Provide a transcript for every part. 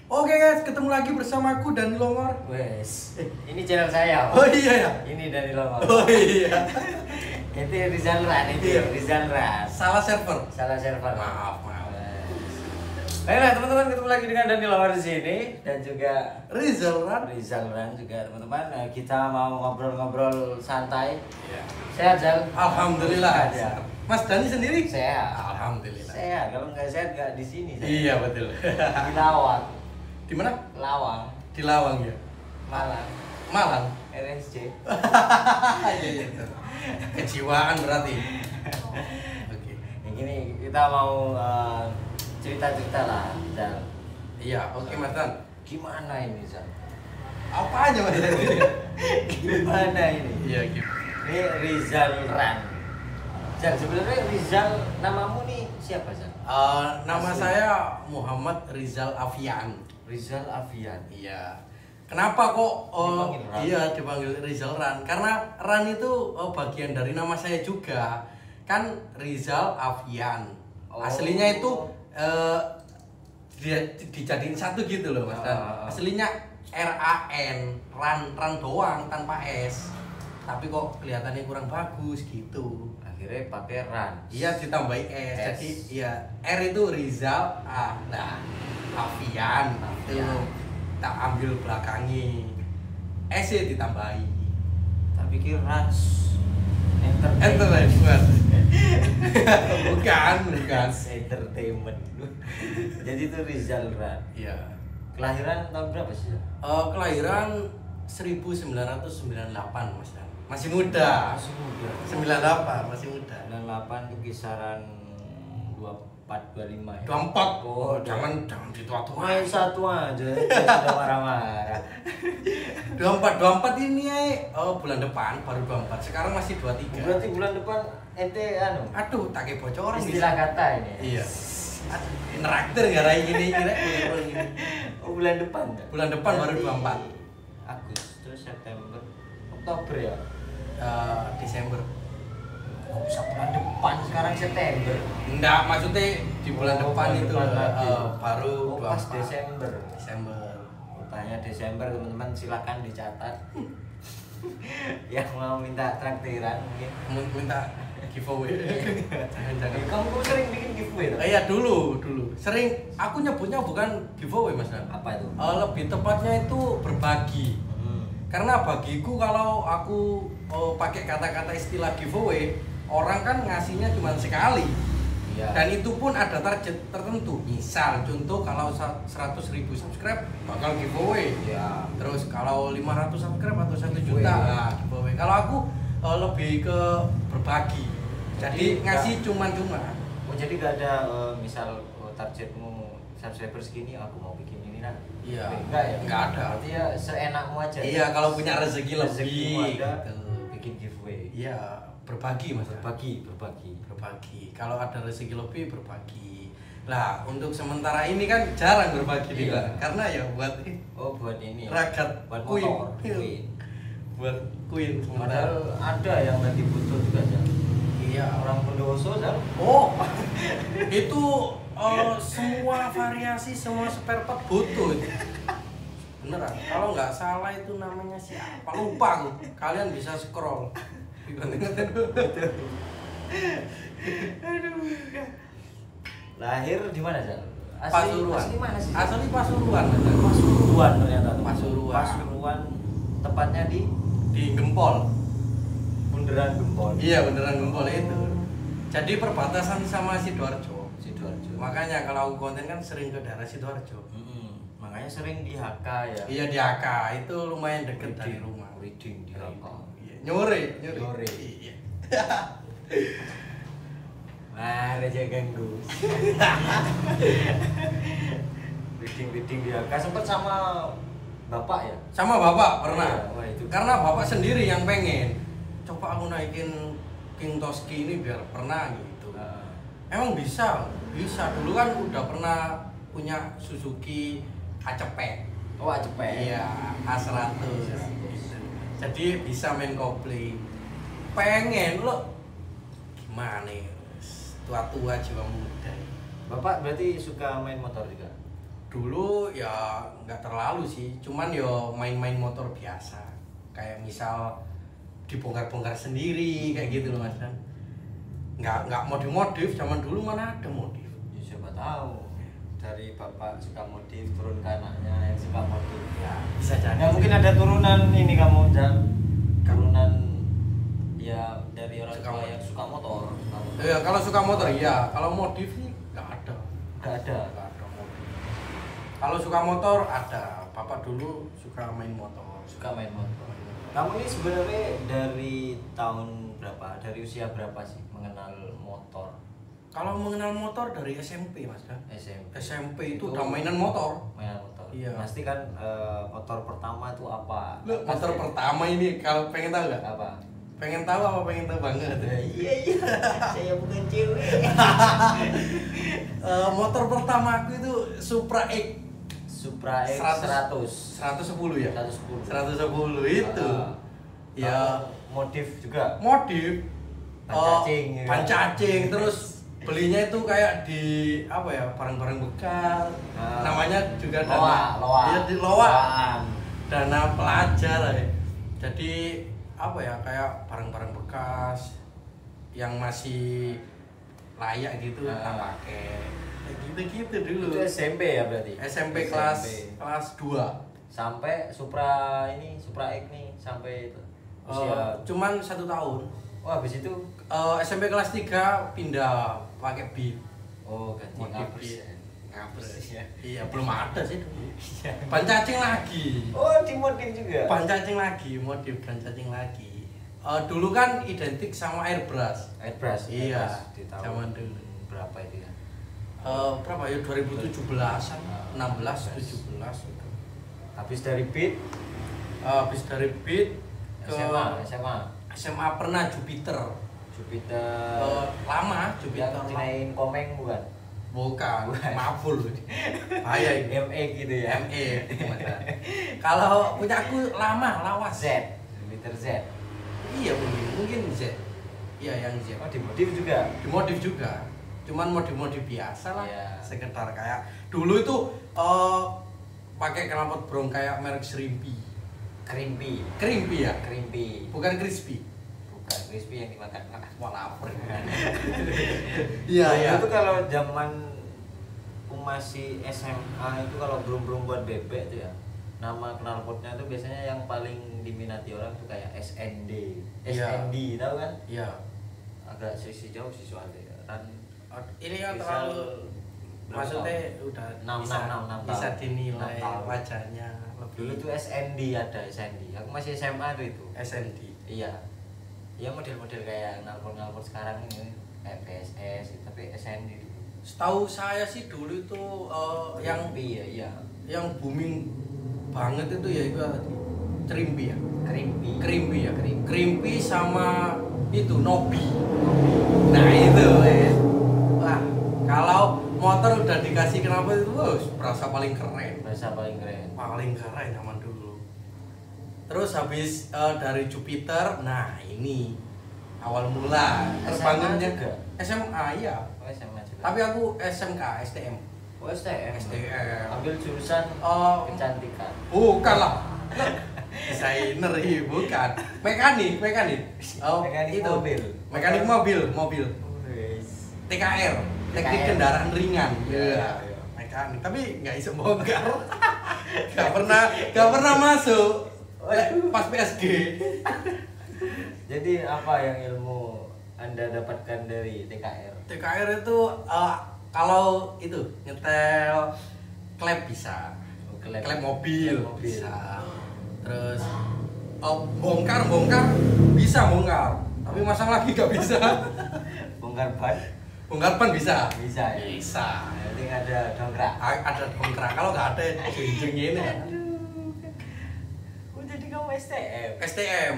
Oke guys, ketemu lagi bersama aku Dani Longor. Wes, ini channel saya. Oh iya ya. Ini Dani Longor. Oh iya. Itu Rizal Ran, itu Iya. Rizal Ran. Salah server. Salah server. Maaf. Baiklah teman-teman, ketemu lagi dengan Dani Longor di sini dan juga Rizal Ran. Rizal Ran juga teman-teman. Kita mau ngobrol-ngobrol santai. Iya. Sehat Zal? Alhamdulillah. Ya. Mas Dani sendiri? Sehat. Alhamdulillah. Sehat. Kalau nggak sehat nggak di sini. Zal. Iya betul. Di Lawang. Di mana? Lawang. Di Lawang ya. Malang. Malang. RSJ. Iya iya. Kejiwaan berarti. Oke. Yang ini kita mau cerita-cerita lah, Zal. Iya, oke Mas Dan. Gimana ini, Zal? Apa aja Mas Dan? Gimana ini? Iya gitu. Ini Rizal Ran. Zal, sebenarnya Rizal namamu nih siapa, Zal? Nama Asli. saya Muhammad Rizal Afian. Rizal Afian. Iya. Kenapa kok Dipanggil Ran? iya dipanggil Rizal Ran? Karena Ran itu bagian dari nama saya juga. Kan Rizal Afian. Oh. Aslinya itu dia dijadiin satu gitu loh Mas Dan. Aslinya Ran doang tanpa S. Tapi kok kelihatannya kurang bagus gitu. Akhirnya pakai Ran. Iya ditambahi S. S. Jadi ya R itu Rizal, nah Afian itu Afian. tak ambil belakangi. S nya ditambahi. Tak pikir Rans. Entertainment. bukan. Entertainment. Jadi itu Rizal Ran. Iya. Kelahiran tahun berapa sih, Zal? Kelahiran 1998 Mas Dan. Masih muda. Masih muda. 98 masih muda. 98 itu kisaran 24 25 ya. 24. Oh, jangan ditua-tua. main satu aja, dia sudah marah-marah. 24 ini bulan depan baru 24. Sekarang masih 23. Berarti bulan depan ente anu. Aduh, tak kayak bocoran Istilah kata ini. Iya. Interaktor nggak rai gini gini. Oh, bulan depan. Ya? Bulan depan baru Berarti 24. Agustus, September, Oktober ya. Desember. Oh, bisa bulan depan sekarang September. Enggak, maksudnya di bulan depan bulan itu depan lagi. baru Oh, pas 24. Desember. Desember. Tanya Desember teman-teman silakan dicatat. Yang mau minta traktiran mungkin. Minta giveaway. Jangan. Kamu sering bikin giveaway tuh? Iya dulu. Sering aku nyebutnya bukan giveaway Mas Dan. Apa itu? Lebih tepatnya itu berbagi. Karena bagiku kalau aku pakai kata-kata istilah giveaway, orang kan ngasihnya cuma sekali. Iya. Dan itu pun ada target tertentu. Misal contoh kalau 100.000 subscribe bakal giveaway. Iya. Terus kalau 500 subscribe atau 1 Giveaway. juta giveaway. Kalau aku lebih ke berbagi. Jadi ngasih cuman-cuman. Oh, jadi gak ada misal targetmu subscriber segini aku mau bikin ini nah. Iya. Enggak ya? Enggak ada. Berarti ya seenakmu aja. Iya, kalau punya rezeki lebih Rezekimu ada, gitu. bikin giveaway. Iya, berbagi Mas. Berbagi. Berbagi. Kalau ada rezeki lebih berbagi. Lah, untuk sementara ini kan jarang berbagi nih, Iya. Kak. Karena ya buat Oh, buat ini. ragat Buat Queen. motor. Queen. Buat Queen Padahal ada yang lagi butuh juga Zal. Iya. Orang Bondowoso Zal. Oh. Itu semua variasi, semua spare part butuh itu. Beneran. Kalau nggak salah itu namanya siapa? Lupa aku. Kalian bisa scroll. Lahir di mana Zal? Pasuruan. Asli mana sih? Asli Pasuruan. Pasuruan ternyata. Pasuruan. Pasuruan tepatnya di Di Gempol. Bundaran Gempol. Iya, beneran Gempol itu. Jadi perbatasan sama Sidoarjo. Sidoarjo. Makanya kalau aku konten kan sering ke daerah Sidoarjo. Makanya sering di HK ya. Iya di AK itu lumayan deket dari rumah. Reading di HK. Iya. Nyore. Iya. Mari aja ganggu. Reading di HK sempat sama bapak ya. Sama bapak pernah. Iya, wah, itu. Karena bapak sendiri yang pengen. Coba aku naikin King Toski ini biar pernah gitu. Emang bisa dulu kan udah pernah punya Suzuki ACP. Oh, cepet. Iya, A100. Jadi bisa main kopling. Pengen lo gimana ya? Tua-tua jiwa muda. Bapak berarti suka main motor juga? Dulu ya nggak terlalu sih, cuman yo main-main motor biasa. Kayak misal dibongkar-bongkar sendiri kayak gitu loh Mas kan. Nggak modif-modif, zaman dulu mana ada modif. Ya, siapa tahu dari bapak suka modif turun ke anaknya yang suka modif. Ya, bisa jadi. Ya mungkin ada turunan ini kamu dan turunan ya dari orang Suka tua motor. yang suka motor. Ya kalau suka motor iya, kalau modif sih nggak ada. Nggak ada. Nggak ada modif. Kalau suka motor ada. Bapak dulu suka main motor. Suka main motor. Kamu ini sebenarnya dari tahun berapa? Dari usia berapa sih mengenal motor? Kalau mengenal motor dari SMP Mas kan. SMP. SMP itu udah mainan motor. Mainan motor. Iya. Pasti kan motor pertama itu apa? Loh, motor pertama ini kalau pengen tahu nggak? Apa? Pengen tahu apa pengen tahu banget? Iya. Saya bukan cewek. Motor pertama aku itu Supra X Supra X 100. 110 ya? 110. 110 itu. Ya modif juga. modif. Ban cacing, ya. Ban cacing, terus belinya itu kayak di apa ya, barang-barang bekas. Namanya juga dana. Loa. Iya, di Loa. Dana pelajar ya. Jadi apa ya, kayak barang-barang bekas yang masih layak gitu tak pakai. Kayak gitu-gitu dulu. Itu SMP ya berarti? SMP kelas 2. Sampai Supra X nih sampai usia Cuman 1 tahun. wah habis itu SMP kelas 3 pindah pakai Beat. oh ganti Modif ngapres Beat. ya. Ngapres. Ya. Iya, belum ada sih dulu. Iya. Ban cacing lagi. Oh dimodif juga? Ban cacing lagi, modif ban cacing lagi. Dulu kan identik sama airbrush. Airbrush. Iya, Airbrush di tahun zaman dulu. berapa itu ya? Berapa ya, 2017-an, 16, 17 gitu. Habis dari Beat Habis dari Beat ke SMA pernah Jupiter. Jupiter Lama yang Jupiter. dinain komeng bukan? Bukan, mabul. Bahaya ini. ME gitu ya? ME. Kalau punya aku lama, lawas. Z Jupiter Z. Iya, mungkin Z. Iya, yang Z. Oh dimodif juga? Dimodif juga. Cuman modif-modif biasa lah. Iya. Sekedar kayak dulu itu pakai knalpot brong kayak merek Shrimpy. Crimpy ya? Crimpy. Bukan crispy. Bukan crispy yang dimakan. Wah, lapar. Iya, Iya. itu kalau zaman aku masih SMA itu kalau belum buat bebek tuh ya. Nama knalpotnya tuh biasanya yang paling diminati orang tuh kayak SND. Iya. SND tahu kan? Iya. Agak selisih jauh sih soalnya. Dan Ini kan misal terlalu, berapa maksudnya tahun? udah Enam bisa tahun. dinilai 6 tahun. wajahnya Dulu lebih tuh SND ada SND. Aku masih SMA tuh itu. SND. Iya. Ya model-model kayak knalpot sekarang ini kayak PSS tapi SND dulu. Setahu saya sih dulu itu yang Crimpy ya, iya. yang booming banget itu ya itu tadi Crimpy ya. Crimpy Ya. Crimpy sama itu Nobi. Nah itu wah, kalau motor udah dikasih knalpot itu berasa paling keren. Bahasa paling keren. Paling keren zaman dulu. Terus habis dari Jupiter, nah ini awal mula terbangunnya juga? SMA ya. Oh, SMA juga. Tapi aku SMK, STM. Oh, STM. STM. Ambil jurusan Oh, kecantikan. bukan lah. Desainer iya, bukan. Mekanik. Oh, Mekanik itu. mobil. Mekanik mobil. TKR, teknik TKR. kendaraan ringan. Iya. Iya. Mekanik, tapi nggak bisa bongkar. Gak pernah masuk. Pas PSG. Jadi apa yang ilmu Anda dapatkan dari TKR? TKR itu kalau itu nyetel klep bisa. Oh, Klep mobil Klep mobil. bisa. Terus bongkar bisa bongkar. Tapi masang lagi gak bisa. Bongkar ban? Bongkar ban bisa. Bisa ya? Bisa. Yang penting ada dongkrak. Ada bongkar. Kalau nggak ada jenjeng ini. Oh jadi kamu STM? STM.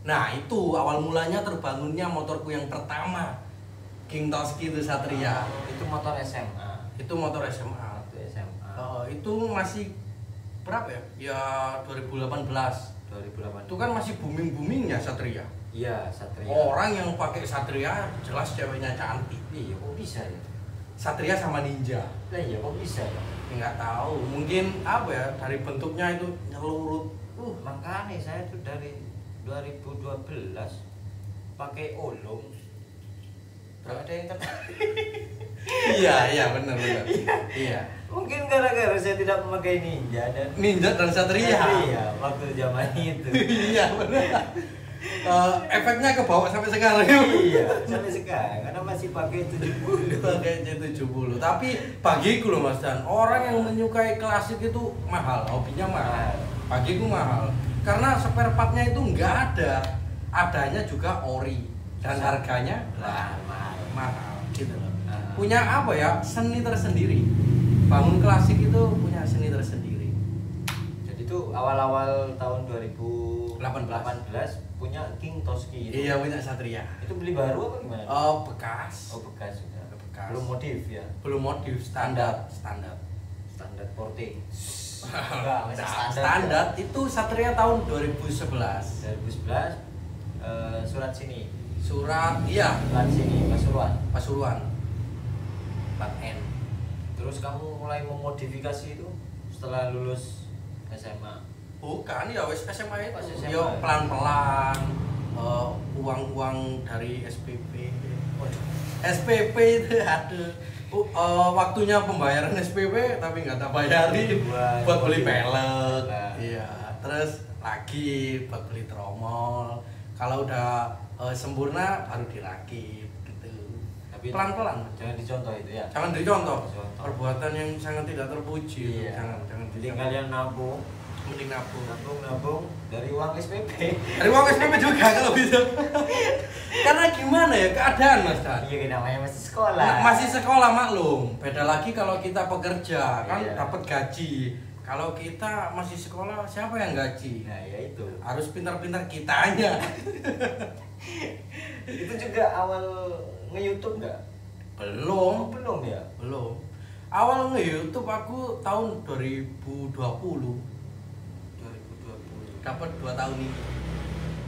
Nah itu awal mulanya terbangunnya motorku yang pertama, King Toski itu Satria. Itu motor SMA. Itu motor SMA. Itu SMA. Itu masih berapa ya? Ya 2018. 2008. Itu kan masih boomingnya Satria. Iya, Satria. Orang yang pakai Satria jelas ceweknya cantik. Iya, kok bisa ya? Satria sama Ninja. Lah iya kok bisa ya? nggak tahu, mungkin apa ya, dari bentuknya itu nyelurut. Makanya saya tuh dari 2012 pakai olong, gak ada yang tertarik. Iya benar. Iya. Mungkin gara-gara saya tidak memakai ninja dan Satria. waktu zaman itu. Iya benar. Efeknya ke bawah sampai sekarang. Iya, sampai sekarang karena masih pakai 70. Pakai 70. Tapi bagiku loh Mas Dan, orang yang menyukai klasik itu mahal, hobinya mahal. Bagiku mahal. Karena spare partnya itu nggak ada. Adanya juga ori dan harganya mahal gitu loh. Punya apa ya? Seni tersendiri. Bangun klasik itu punya seni tersendiri. Jadi itu awal-awal tahun 2018 punya King Toski itu. Iya, punya Satria. Itu beli baru apa gimana? Bekas. Bekas juga. Bekas. Belum modif ya? Belum modif, standar Porte. Standar itu Satria tahun 2011. Surat sini. Surat sini Pasuruan. Plat N. Terus kamu mulai memodifikasi itu setelah lulus SMA? Bukan ya, wes SMA itu. Pas SMA, Yo ya? pelan-pelan. Uang dari SPP. SPP itu aduh. Waktunya pembayaran SPP tapi nggak tak bayari buat beli pelek. Iya, terus lagi buat beli tromol. Kalau udah sempurna baru dirakit gitu. Tapi Pelan-pelan. jangan dicontoh itu ya. Jangan dicontoh. Perbuatan yang sangat tidak terpuji. Iya. Jangan Jadi dicontoh. kalian nabung Mending nabung. dari uang SPP. Dari uang SPP juga kalau bisa. Karena gimana ya keadaan Mas Dan? Iya, namanya masih sekolah. Masih sekolah maklum. Beda lagi kalau kita pekerja kan Iya. dapat gaji. Kalau kita masih sekolah siapa yang gaji? Nah, ya itu. Harus pintar-pintar kitanya. Itu juga awal nge-YouTube enggak? Belum. Belum ya? Belum. Awal nge-YouTube aku tahun 2020. Dapat 2 tahun ini.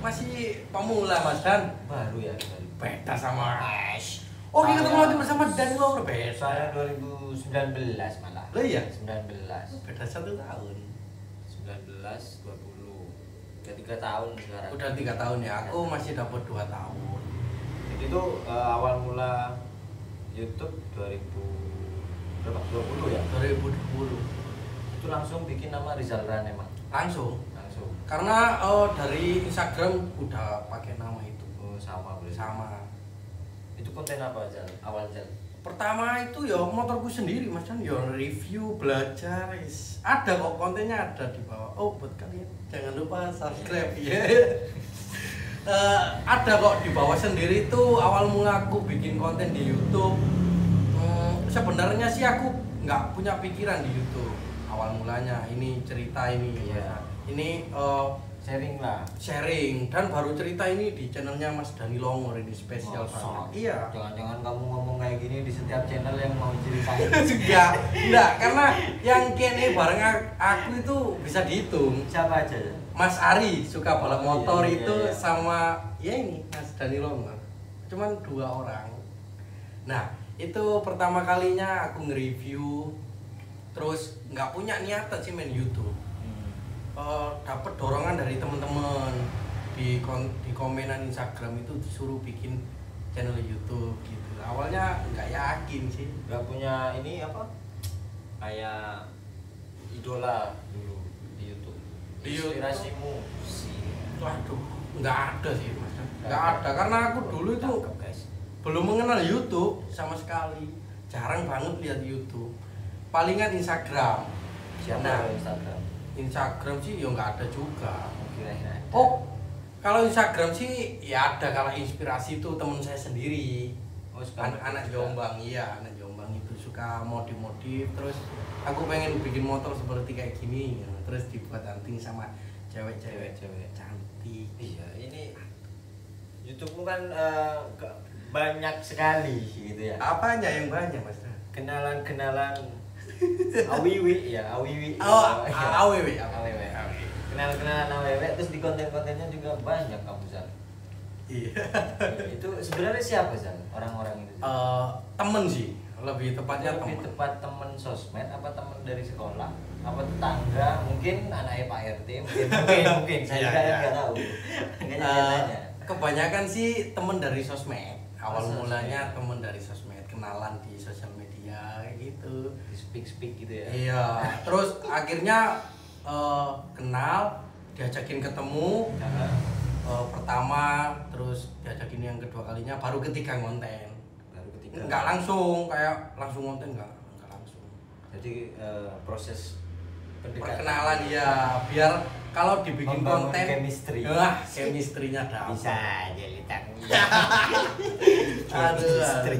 Masih pemula Mas Dan. Baru ya, baru. Beda sama Ash. Oh, kita ketemu lagi bersama Dan Laura beda. Saya 2019 malah. Lah iya? 19. Beda 1 tahun. 19, 20. Udah 3 tahun sekarang. Udah 3 tahun ya. Aku masih dapat 2 tahun. Jadi itu awal mula YouTube 2000 berapa? 20 ya? 2020. Itu langsung bikin nama Rizal Ran emang. Langsung. Langsung. Karena dari Instagram udah pakai nama itu. Oh, sama berarti. Sama. Itu konten apa aja? Awal Jal? Pertama itu ya motorku sendiri Mas Dan, ya review, belajar, ada kok kontennya ada di bawah. Oh, buat kalian jangan lupa subscribe ya. Ada kok di bawah sendiri tuh awal mula aku bikin konten di YouTube. Sebenarnya sih aku nggak punya pikiran di YouTube. Awal mulanya ini cerita ini. Iya. Ini Sharing lah. sharing dan baru cerita ini di channelnya Mas Dani Longor ini spesial banget. Iya. Jangan-jangan kamu ngomong kayak gini di setiap channel yang mau ceritain. Enggak, karena yang Q&A bareng aku itu bisa dihitung. Siapa aja? Mas Ari suka balap motor iya, itu iya. sama ya ini Mas Dani Longor. Cuman 2 orang. Nah, itu pertama kalinya aku nge-review, terus nggak punya niatan sih main YouTube. Dapat dorongan dari teman-teman di komenan Instagram itu disuruh bikin channel YouTube gitu. Awalnya nggak yakin sih. Gak punya ini apa? Kayak idola dulu di YouTube. Di YouTube? Inspirasimu sih. Waduh, nggak ada sih Mas. Nggak ada karena aku dulu itu Tangkap, guys. belum mengenal YouTube sama sekali. Jarang banget lihat YouTube. Palingan Instagram. Siapa Nah, Instagram? Instagram sih ya nggak ada juga. Kirain ada. Oh, kalau Instagram sih ya ada, kalau inspirasi itu temen saya sendiri. Oh, suka Anak juga. Jombang, iya anak Jombang itu suka modif-modif. Terus aku pengen bikin motor seperti kayak gini, ya. Terus dibuat hunting sama cewek-cewek cantik. Iya, ini YouTube-mu kan banyak sekali gitu ya. Apanya yang banyak Mas? Kenalan-kenalan awiwi ya, awiwi. Oh, Iya. AWW. Kenalan-kenalan awewe terus di konten-kontennya juga banyak kamu Zal. Iya. Itu sebenarnya siapa Zal? Orang-orang itu. Temen sih, Lebih tepatnya lebih teman. tepat teman sosmed apa teman dari sekolah apa tetangga mungkin anaknya Pak RT mungkin saya Iya, juga iya. nggak tahu makanya saya Eh, tanya. kebanyakan sih temen dari sosmed. Awal Sosmed. mulanya temen dari sosmed, kenalan di sosial media kayak gitu. Di speak gitu ya. Iya, terus akhirnya kenal, diajakin ketemu. Karena Pertama, terus diajakin yang kedua kalinya, baru ketiga ngonten. baru ketika Nggak langsung kayak langsung ngonten, nggak langsung. jadi proses Perkenalan ya, biar kalau dibikin Membangun konten chemistry. chemistry-nya dapat. bisa jadi tanggung Aduh, chemistry.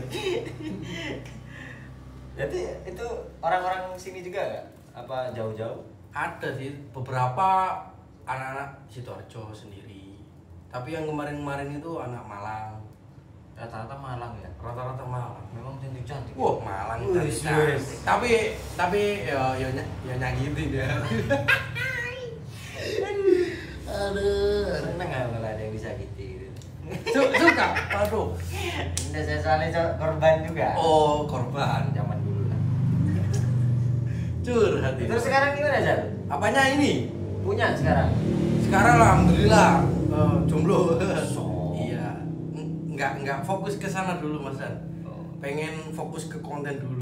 Jadi itu orang-orang sini juga nggak? Apa jauh-jauh? Ada sih beberapa anak-anak Sidoarjo sendiri. Tapi yang kemarin-kemarin itu anak Malang. Rata-rata Malang ya. Rata-rata Malang. Memang cantik-cantik. Wah, Malang Wis, cantik. wis. Tapi ya nyakitin ya. Aduh. Seneng nggak kalau ada yang bisa gitu. Suka. Aduh. Ini saya soalnya korban juga. Oh, korban. Zaman dulu lah. Curhat itu. Terus sekarang gimana Zal? Apanya ini? Punya sekarang? Sekarang alhamdulillah jomblo. So. Iya. Nggak fokus ke sana dulu Mas Dan. Oh. Pengen fokus ke konten dulu.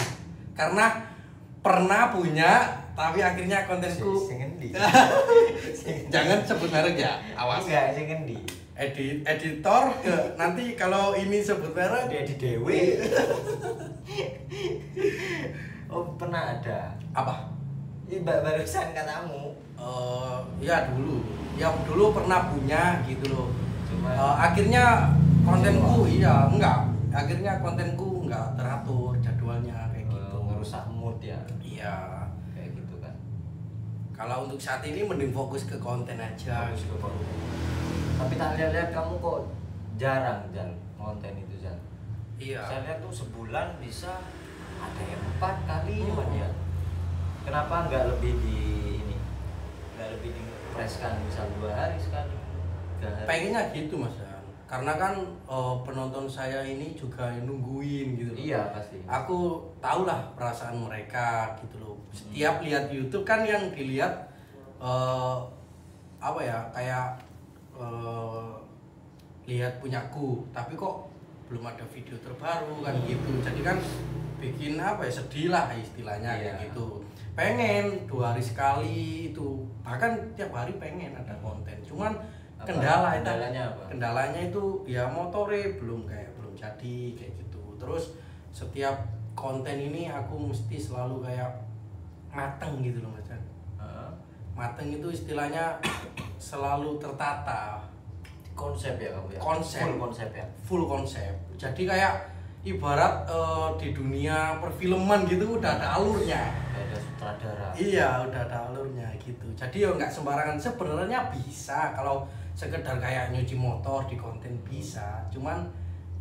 Karena pernah punya tapi akhirnya kontenku Sing endi? jangan sebut merek ya, awas. Enggak, sing endi? Editor nanti kalau ini sebut merek Dia di Dewi. Oh, pernah ada. apa? Ini barusan katamu. Ya dulu pernah punya gitu loh. Cuma Akhirnya kontenku akhirnya kontenku nggak teratur jadwalnya kayak gitu. ngerusak mood ya. Iya. Kayak gitu kan. Kalau untuk saat ini mending fokus ke konten aja. Bagus ke baru. Tapi tak lihat-lihat kamu kok jarang Zal konten itu Zal. Iya. Saya lihat tuh sebulan bisa ada yang 4 kali cuman ya. Kenapa nggak lebih di ini? Nggak lebih di-presskan misal 2 hari sekali. 3 hari. Pengennya gitu Mas Dan. Karena kan penonton saya ini juga nungguin gitu loh. Iya pasti. Aku tahulah perasaan mereka gitu loh. Setiap lihat YouTube kan yang dilihat apa ya kayak lihat punyaku, tapi kok belum ada video terbaru kan gitu. Jadi kan bikin apa ya sedih lah istilahnya kayak Iya. gitu. Pengen 2 hari sekali itu, bahkan tiap hari pengen ada konten. Cuman Kendalanya apa? Kendalanya itu ya motore belum jadi kayak gitu. Terus setiap konten ini aku mesti selalu kayak mateng gitu loh Mas. Mateng itu istilahnya selalu tertata. Konsep ya kamu ya. Konsep. Full konsep ya. Full konsep. Jadi kayak ibarat di dunia perfilman gitu udah ada alurnya. Ada sutradara. Iya, udah ada alurnya gitu. Jadi ya nggak sembarangan. Sebenarnya bisa kalau sekedar kayak nyuci motor di konten bisa. Cuman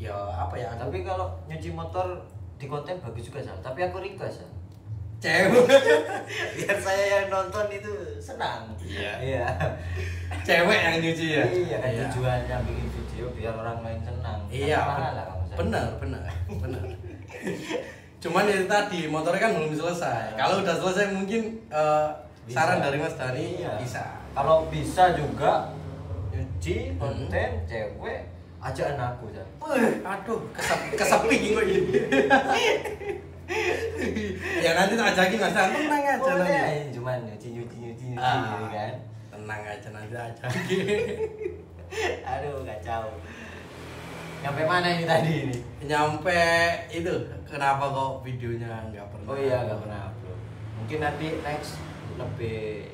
ya apa ya? Tapi kalau nyuci motor di konten bagus juga Sal. Tapi aku request Sal. Cewek, Biar saya yang nonton itu senang. Iya. Iya. cewek yang nyuci ya. Iya kan tujuannya bikin video biar orang lain senang. Iya, Lah kamu Sal. benar. Cuman itu tadi motornya kan belum selesai. Kalau udah selesai mungkin Bisa. saran dari Mas Dani Iya. bisa. Kalau bisa juga nyuci konten cewek ajaan aku Sal. Aduh, kesepi kok ini. Ya nanti tak ajakin Mas Dan, tenang aja nanti. Ya, cuman nyuci gitu kan. Tenang aja nanti ajakin. Aduh kacau. Nyampe mana ini tadi ini? Nyampe itu, kenapa kok videonya nggak pernah? Oh iya nggak pernah upload. Mungkin nanti next lebih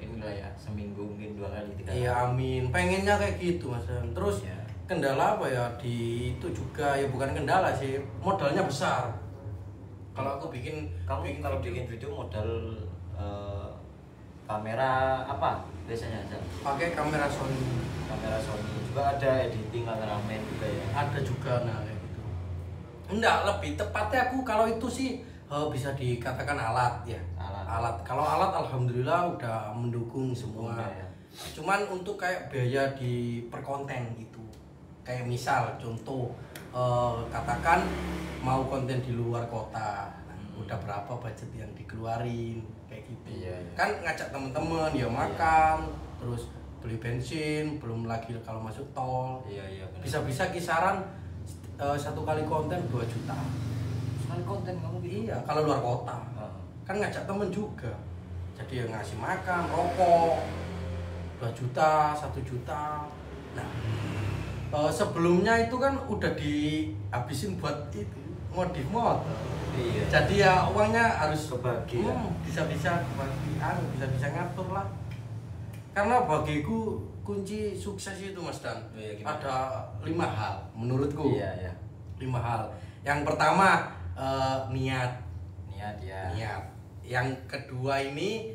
inilah ya seminggu mungkin 2 kali 3 kali. Iya amin, pengennya kayak gitu Mas Dan. Terus Iya. kendala apa ya di itu juga ya bukan kendala sih, modalnya besar. Kalau aku Kamu kalau bikin video modal kamera apa biasanya Zal? pakai kamera Sony, Kamera Sony juga ada editing kameramen juga ya. ada juga nah kayak gitu. Enggak, lebih tepatnya aku kalau itu sih bisa dikatakan alat ya. Alat. Kalau alat alhamdulillah udah mendukung semua. Udah, ya. Cuman untuk kayak biaya di per konten gitu. Kayak misal contoh katakan mau konten di luar kota, nah, udah berapa budget yang dikeluarin kayak gitu. Iya. Kan ngajak temen-temen ya makan, terus beli bensin, belum lagi kalau masuk tol. Iya benar. Bisa-bisa kisaran satu kali konten 2 juta. Sekali konten kamu gitu? Iya, kalau luar kota. Kan ngajak temen juga. Jadi yang ngasih makan, rokok 2 juta, 1 juta. Nah, sebelumnya itu kan udah dihabisin buat itu modif motor. Iya. Jadi ya uangnya harus kebagi ya. Bisa-bisa kebagi, bisa-bisa ngatur lah. Karena bagiku kunci sukses itu Mas Dan, ada 5 hal menurutku. Iya. 5 hal. Yang pertama niat. Niat. Yang kedua ini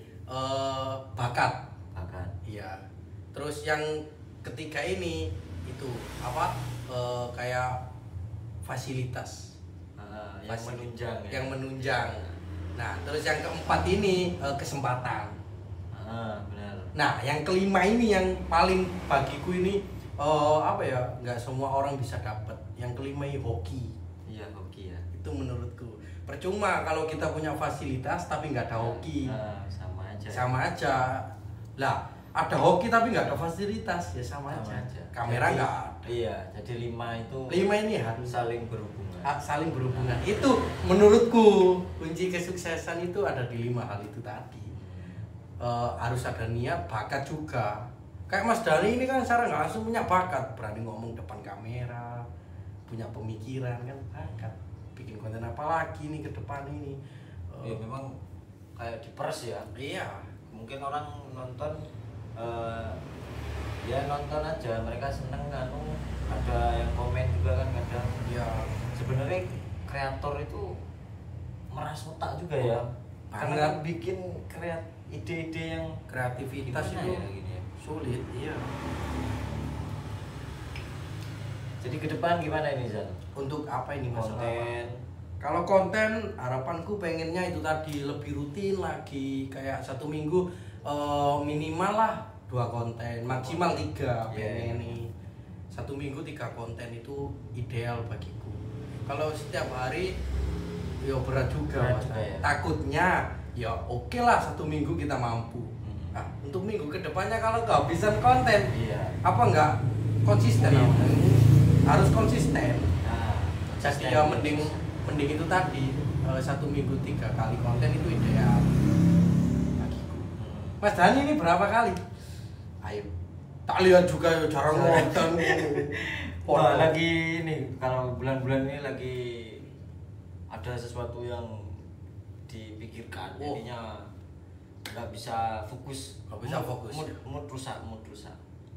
bakat. Iya. Terus yang ketiga ini itu apa? Kayak fasilitas. Yang menunjang. Yang menunjang. Nah, terus yang keempat ini kesempatan. Benar. Nah, yang kelima ini yang paling bagiku ini apa ya? Nggak semua orang bisa dapat. Yang kelima ini hoki. Iya, hoki ya. Itu menurutku. Percuma kalau kita punya fasilitas tapi nggak ada hoki. Sama aja. Lah, ada hoki tapi nggak ada fasilitas ya sama aja. Kamera nggak ada. Iya, jadi 5 itu. 5 ini harus saling berhubungan. Saling berhubungan. Itu menurutku kunci kesuksesan itu ada di 5 hal itu tadi. Harus ada niat, bakat juga. Kayak Mas Dani ini kan secara nggak langsung punya bakat, berani ngomong depan kamera, punya pemikiran kan bakat. Bikin konten apa lagi nih ke depan ini? Ya memang kayak diperes ya. Iya. Mungkin orang nonton ya nonton aja, mereka seneng kan. Ada yang komen juga kan kadang. Iya. Sebenarnya kreator itu meras otak juga ya. Karena kan bikin ide-ide yang kreativitas itu ya, gini ya. Sulit, iya. Jadi ke depan gimana ini Zal? Untuk apa ini masalah? Konten. Kalau konten harapanku pengennya itu tadi lebih rutin lagi, kayak 1 minggu minimal lah 2 konten, maksimal 3 pengen nih. 1 minggu 3 konten itu ideal bagiku. Kalau setiap hari ya berat juga Mas. Ya. Takutnya ya oke lah 1 minggu kita mampu. Nah, untuk minggu kedepannya kalau kehabisan konten, apa enggak konsisten? Harus konsisten. Jadi ya mending itu tadi 1 minggu 3 kali konten itu ideal bagiku. Mas Dani ini berapa kali? Ayo, tak lihat juga ya jarang konten. Wah, lagi ini kalau bulan-bulan ini lagi ada sesuatu yang dipikirkan, jadinya nggak bisa fokus. Mood rusak.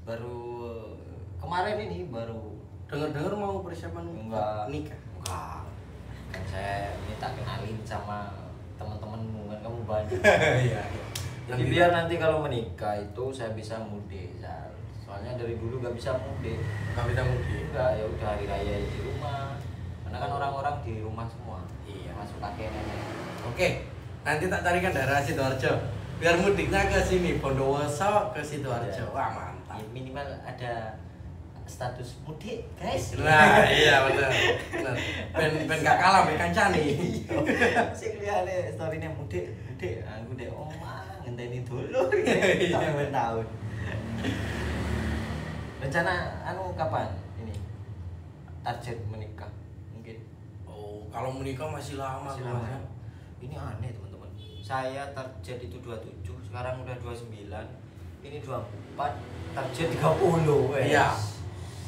Baru kemarin ini dengar mau persiapan nikah. Enggak. Kan saya minta kenalin sama teman-temanmu kan, kamu banyak. Iya. Jadi biar nanti kalau menikah itu saya bisa mudik. Soalnya dari dulu nggak bisa mudik. Enggak, ya udah hari raya di rumah. Karena kan orang-orang di rumah semua. Iya. Masuk kakek nenek. Oke, nanti tak carikan daerah Sidoarjo. Biar mudiknya ke sini, Bondowoso ke Sidoarjo. Wah, mantap. Ya, minimal ada status mudik, guys. Nah, iya benar. Ben gak kalah mbek kancane. Sing liyane story-ne mudik, aku ndek omah ngenteni dulu. Iya, tahun. Rencana kapan ini? Target menikah mungkin. Oh, kalau menikah masih lama. Ini aneh, teman-teman. Saya target itu 27, sekarang udah 29. Ini 24, target 30. Iya.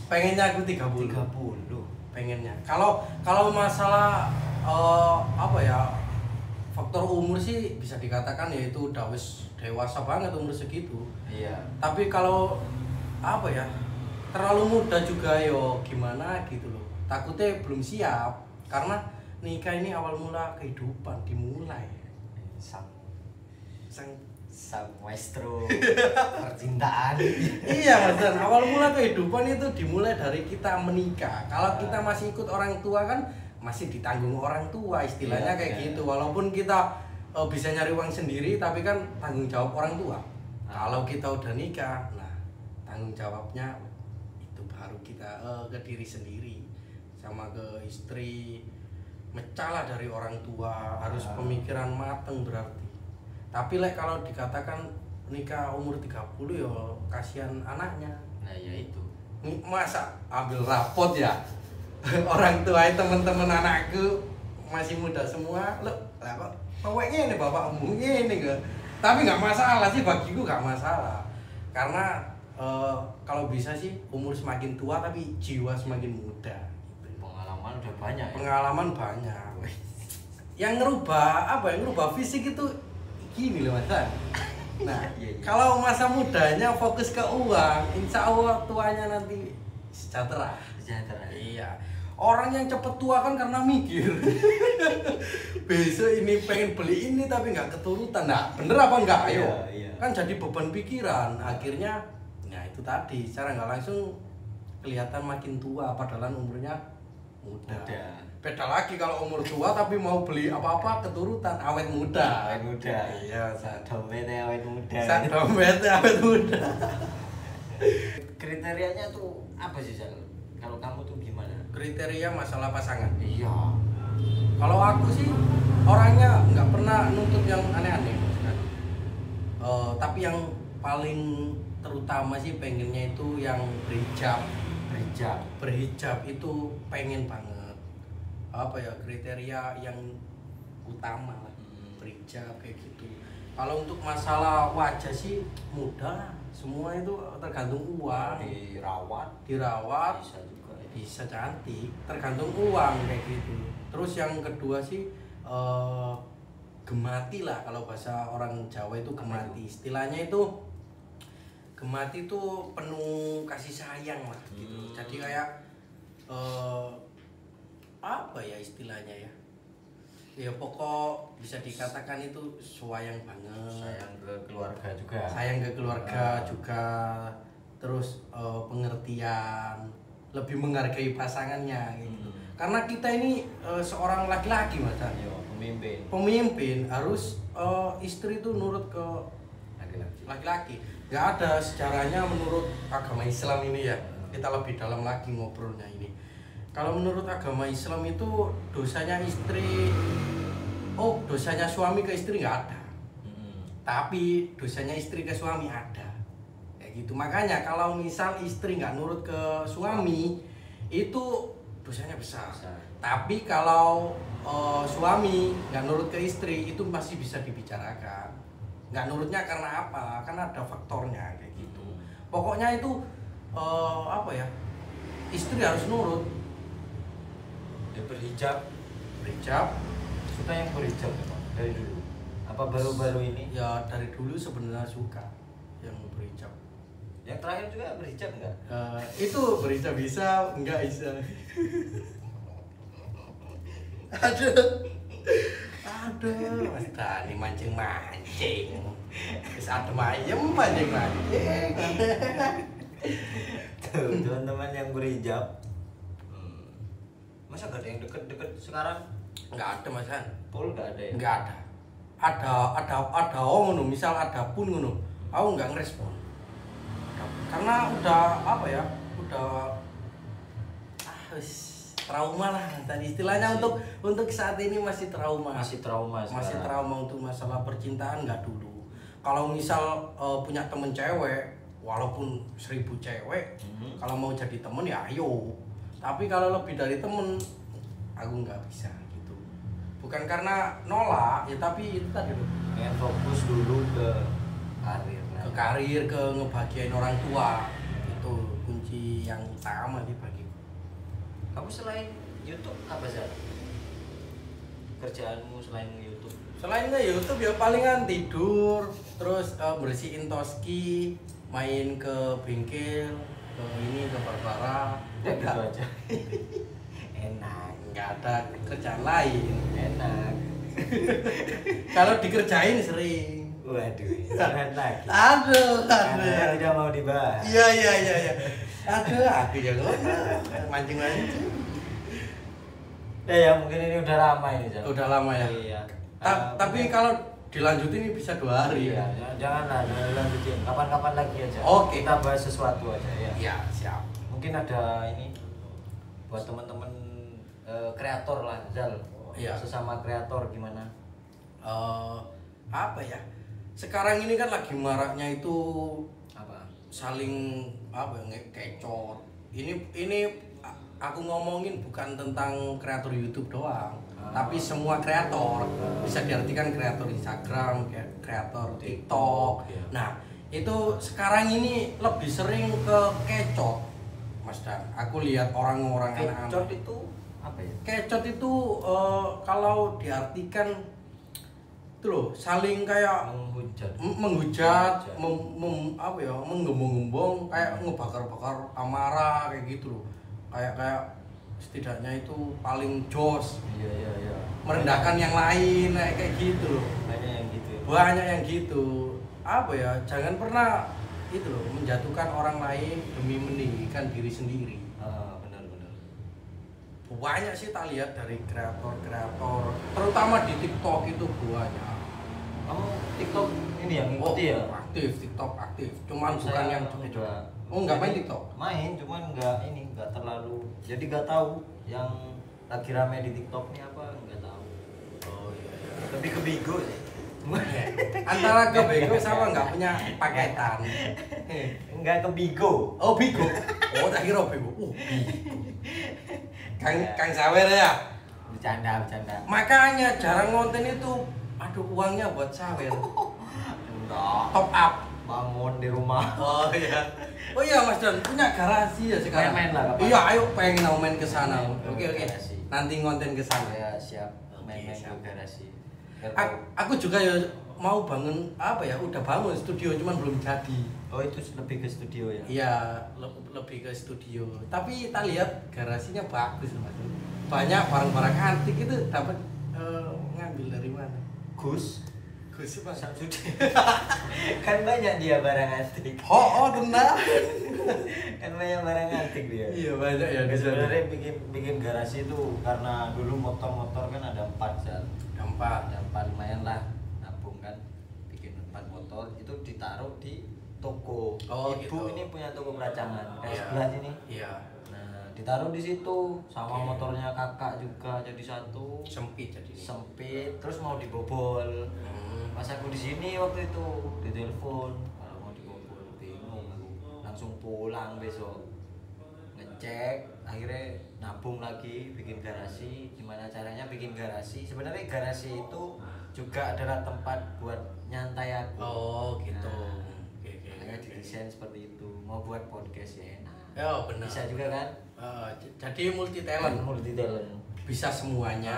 Pengennya aku 30. Pengennya. Kalau masalah apa ya? Faktor umur sih bisa dikatakan ya itu udah wis dewasa banget umur segitu. Iya. Tapi kalau apa ya? Terlalu muda juga yo gimana gitu loh. Takutnya belum siap karena nikah ini awal mula kehidupan dimulai. Sang maestro percintaan. Iya Mas Dan, awal mula kehidupan itu dimulai dari kita menikah. Kalau kita masih ikut orang tua kan masih ditanggung orang tua, istilahnya kayak gitu. Walaupun kita bisa nyari uang sendiri tapi kan tanggung jawab orang tua. Kalau kita udah nikah, nah tanggung jawabnya itu baru kita ke diri sendiri. sama ke istri, mecalah dari orang tua, harus pemikiran mateng berarti. Tapi kalau dikatakan nikah umur 30 ya kasihan anaknya. Nah ya itu. Masa ambil rapot ya? Orang tua teman-teman anakku masih muda semua, lo lah kok pokoknya ini bapakmu ini enggak. Tapi nggak masalah sih, bagiku nggak masalah. Karena kalau bisa sih umur semakin tua tapi jiwa semakin muda. Pengalaman udah banyak. Pengalaman banyak. Yang ngerubah fisik itu gini loh Mas. Nah, kalau masa mudanya fokus ke uang, insya Allah tuanya nanti sejahtera. Iya. Orang yang cepet tua kan karena mikir. Besok ini pengen beli ini tapi nggak keturutan. Nah, bener apa enggak? Ayo. Iya. Kan jadi beban pikiran. Akhirnya, nah itu tadi, secara nggak langsung kelihatan makin tua padahal umurnya muda. Beda lagi kalau umur tua tapi mau beli apa-apa keturutan, awet muda. Awet muda. Iya, dompetnya awet muda. Dompetnya awet muda. Kriterianya tuh apa sih, Sal? Kalau kamu tuh gimana? Kriteria masalah pasangan. Iya. Kalau aku sih orangnya nggak pernah nuntut yang aneh-aneh. Tapi yang paling terutama sih pengennya itu yang berhijab itu pengen banget. Apa ya, kriteria yang utama lah, berhijab kayak gitu. Kalau untuk masalah wajah sih mudah, semua itu tergantung uang. Dirawat bisa juga ya. Bisa cantik, tergantung uang kayak gitu. Terus yang kedua sih gemati lah, kalau bahasa orang Jawa itu gemati. Istilahnya itu gemati itu penuh kasih sayang lah gitu. Jadi kayak apa ya istilahnya ya? Ya pokok bisa dikatakan itu sayang banget. Sayang ke keluarga juga. Sayang ke keluarga juga. Terus pengertian, lebih menghargai pasangannya gitu. Karena kita ini seorang laki-laki Mas. Pemimpin harus istri itu nurut ke laki-laki. Gak ada sejarahnya menurut agama Islam ini ya. Kita lebih dalam lagi ngobrolnya ini. Kalau menurut agama Islam itu dosanya suami ke istri nggak ada. Tapi dosanya istri ke suami ada. Kayak gitu. Makanya kalau misal istri nggak nurut ke suami, itu dosanya besar. Tapi kalau suami nggak nurut ke istri, itu masih bisa dibicarakan. Nggak nurutnya karena apa? Kan ada faktornya kayak gitu. Pokoknya itu istri harus nurut. Ya, berhijab. Suka yang berhijab memang Dari dulu. Apa baru-baru ini? Ya dari dulu sebenarnya suka yang berhijab. Yang terakhir juga berhijab enggak? Itu berhijab bisa, enggak bisa. Aduh, Mas Dani mancing-mancing. Wis adem ayem mancing-mancing. Tuh, teman-teman yang berhijab. Masa gak ada yang deket-deket sekarang? Enggak ada Mas Han. Pol gak ada ya? Enggak ada. Ada ngono, misal ada pun ngono. Aku enggak ngerespon. Karena udah trauma lah tadi istilahnya. Untuk saat ini masih trauma untuk masalah percintaan. Enggak dulu. Kalau misal punya temen cewek, walaupun 1000 cewek, kalau mau jadi temen ya ayo. Tapi kalau lebih dari temen, aku nggak bisa gitu. Bukan karena nolak ya, tapi itu tadi loh. Pengen fokus dulu ke karir, ke ngebahagiain orang tua. Itu kunci yang utama sih bagiku. Kamu selain YouTube apa sih? Kerjaanmu selain YouTube? Selain YouTube ya palingan tidur, terus bersihin toski, main ke bengkel, ke Barbara. Ya gitu aja. Enak. Nggak ada kerjaan lain. Enak. Kalau dikerjain sering. Waduh, enak lagi. Aduh. Karena tidak mau dibahas. Iya. Aduh, aku ya mancing-mancing. Ya mungkin ini udah lama ini, Jan. Udah lama ya. Iya. Tapi kalau dilanjutin ini bisa 2 hari. Iya, jangan lanjutin. Kapan-kapan lagi aja. Oke. Kita bahas sesuatu aja ya. Iya, siap. Mungkin ada ini buat teman-teman kreator lah, Zal. Iya. Sesama kreator gimana? Apa ya? Sekarang ini kan lagi maraknya itu Apa? saling apa ya, kecot. Ini aku ngomongin bukan tentang kreator YouTube doang, tapi semua kreator. Bisa diartikan kreator Instagram, kreator TikTok. Iya. Nah, itu sekarang ini lebih sering ke kecot, Mas Dan. Aku lihat orang-orang Kecot anak-anak. itu apa ya? Kecot itu kalau diartikan itu loh, saling kayak menghujat, apa ya, menggembong-gembong, kayak ngebakar-bakar amarah kayak gitu loh. Kayak setidaknya itu paling jos. Iya. Merendahkan yang lain kayak gitu loh. Banyak yang gitu. Ya. Banyak yang gitu. Apa ya? Jangan pernah itu loh menjatuhkan orang lain demi meninggikan diri sendiri. Benar. Banyak sih tak lihat dari kreator-kreator, terutama di TikTok itu banyak. Kamu TikTok ini yang ngikuti ya? Aktif, TikTok aktif. Cuman Saya bukan yang udah. Oh, enggak main TikTok? Main, cuman enggak terlalu. Jadi enggak tahu yang lagi rame di TikTok ini apa, enggak tahu. Oh iya. Lebih ke bigo sih. Antara ke bego sama nggak punya paketan. Enggak ke bigo. Oh bigo. Oh tak kira bego. Bigo. Kang Sawer ya. Bercanda. Makanya jarang konten itu. Aduh uangnya buat Sawer. Enggak. Top up. Bangun di rumah. Oh iya. Oh iya Mas Don punya garasi ya sekarang. Main lah. Kapan? Iya ayo pengen main ke sana. Oke. Garasi. Nanti konten ke sana. Ya siap. Main-main siap. ke garasi. Aku juga ya mau bangun apa ya? Udah bangun studio cuman belum jadi. Oh itu lebih ke studio ya? Iya, lebih ke studio. Tapi kita lihat garasinya bagus Mas. Banyak barang-barang antik itu dapat ngambil dari mana? Gus Mas. Samsudin. Kan banyak dia barang antik. Oh benar. Kan banyak barang antik dia. Iya banyak ya. Sebenarnya bikin garasi itu karena dulu motor kan ada 4 Zal. Ada 4 lumayan lah nabung kan. Bikin 4 motor itu ditaruh di toko. Oh, Ibu gitu. ini punya toko peracangan kayak Iya. sebelah sini. Iya. Nah, ditaruh di situ sama motornya kakak juga jadi satu. Sempit jadi. Sempit terus mau dibobol. Pas aku di sini waktu itu ditelepon kalau mau dibobol, bingung aku. Langsung pulang besok. Ngecek, akhirnya nabung lagi bikin garasi. Gimana caranya bikin garasi? Sebenarnya garasi itu juga adalah tempat buat nyantai aku. Oh gitu. Nah, Oke. makanya didesain seperti itu. Mau buat podcast ya enak. Ya benar. Bisa juga kan? Jadi multi talent. Multi talent. Bisa semuanya.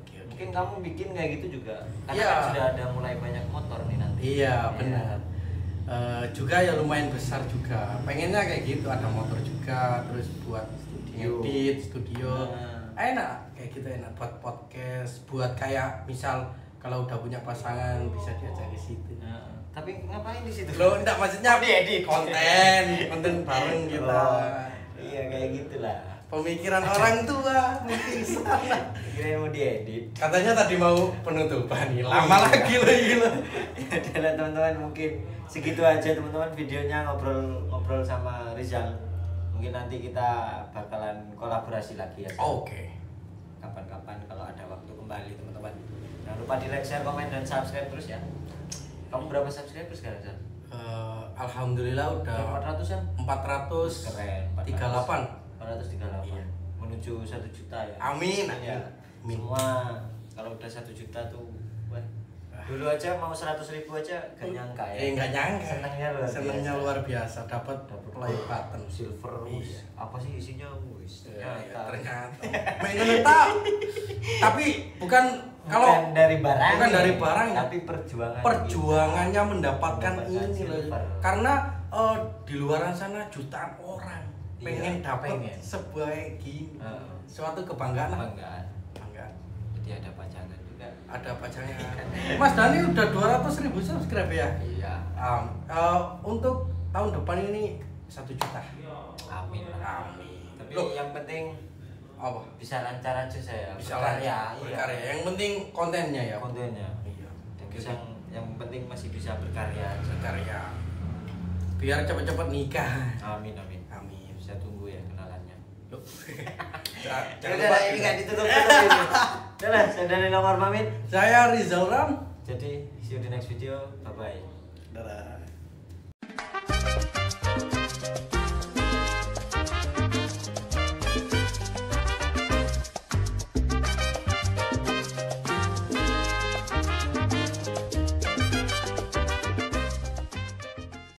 Oke. Mungkin kamu bikin kayak gitu juga. Karena Iya. kan sudah ada mulai banyak motor nih nanti. Iya benar. Juga ya lumayan besar juga. Pengennya kayak gitu, ada motor juga, terus buat edit studio. Enak kayak gitu, enak buat podcast, buat kayak misal kalau udah punya pasangan bisa diajak ke situ. Tapi ngapain di situ? Lo enggak maksudnya diedit konten bareng gitu. Iya kayak gitulah. Pemikiran orang tua mungkin sana. Kira mau diedit. Katanya tadi mau penutupan nih, Oh, lama iya. lagi loh gila. Adalah teman-teman mungkin segitu aja teman-teman videonya ngobrol sama Rizal. Mungkin nanti kita bakalan kolaborasi lagi ya. Oke. Kapan-kapan kalau ada waktu kembali teman-teman. Jangan lupa di like, share, komen dan subscribe terus ya. Kamu berapa subscriber sekarang Zal? Alhamdulillah udah 400-an? 400 Keren. 38. 438. Iya. Menuju 1 juta ya. Amin. Ya. Amin. Semua kalau udah 1 juta tuh, wah. Dulu aja mau 100.000 aja gak nyangka ya. Nggak nyangka. Senangnya luar biasa. Dapat play button silver Iya. wis. Apa sih isinya wis? Ternyata. Main tahu. Tapi bukan kalau dari barang. bukan dari barang, tapi perjuangannya mendapatkan Mendapatkan ini loh. silver. Karena di luar sana jutaan orang pengen Iya, dapat pengen. sebuah kayak gini. Heeh. Suatu kebanggaan. Banggaan. Banggaan. Jadi ada pajangan juga. Ada pacarnya. Mas Dani udah 200.000 subscribe ya? Iya. Untuk tahun depan ini 1 juta. Amin. Amin. Tapi Loh, yang penting apa? bisa lancar aja saya. Bisa berkarya. berkarya. Yang penting kontennya ya. Kontennya. Iya. Yang penting masih bisa berkarya. Berkarya. Biar cepet-cepet nikah. Amin amin. Amin. Saya tunggu ya kenalannya. Loh. Jangan Udah lupa lah, ini juga. nggak ditutup-tutup ini. Udah lah, saya Daniel Omar pamit. Saya Rizal Ram. Jadi, see you di next video. Bye bye. Dadah.